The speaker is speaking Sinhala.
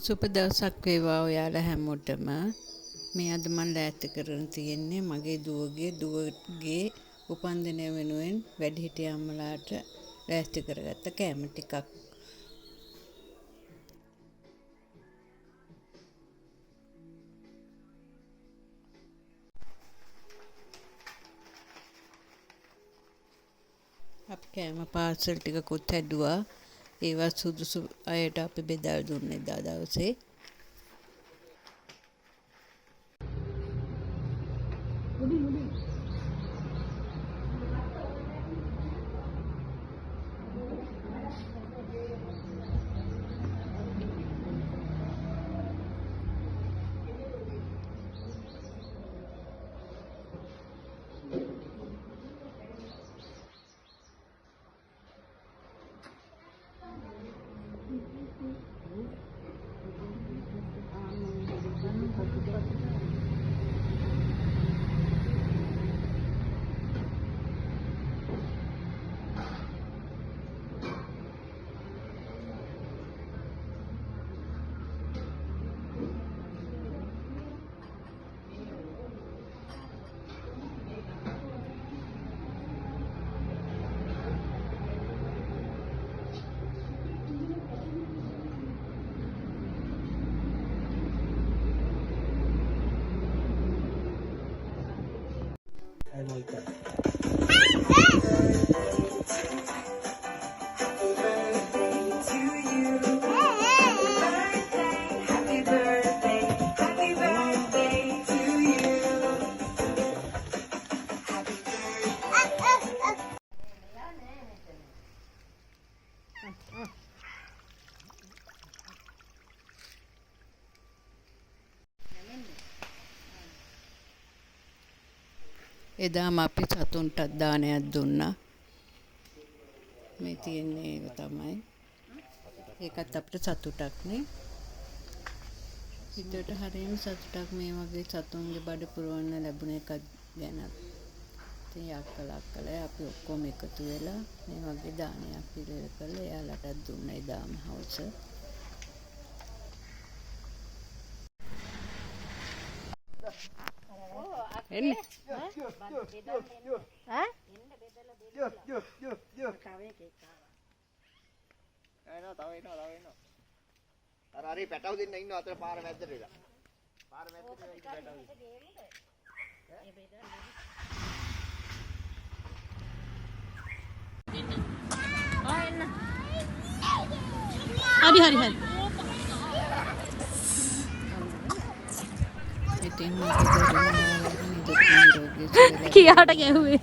සුප දවසක් වේවා ඔයාලා හැමෝටම. මේ අද මම ලෑස්ති කරගෙන තියෙන්නේ මගේ දුවගේ උපන්දිනය වෙනුවෙන් වැඩිහිටිය අම්මලාට ලෑස්ති කරගත්ත කෑම ටිකක්. අපි කෑම පාර්සල් ටිකකුත් හැදුවා. ඒවා සුදුසු අයට අපි බෙදා දුන්නේ එදා දවසේ. එදාම අපි සතුන්ටත් දානයක් දුන්නා. මේ තියෙන්නේ ඒක තමයි. ඒකත් අපිට සතුටක්නේ. හිතට හරියම සතුටක් මේ වගේ සතුන්ගේ බඩ පුරවන්න ලැබුණ එකක් ගැන. ඉතින් යක්කලක්කලා අපි ඔක්කොම එකතු වෙලා මේ වගේ දානයක් පිළිවෙල කළා. එයාලටත් දුන්නා එදාම හවස. එන්නේ අර පැටව දෙන්න ඉන්නවා අතර පාර මැද්දට වෙලා. පාර මැද්දට පැටව. හරි. ඉතින් මම කියාට ගැහුවේ.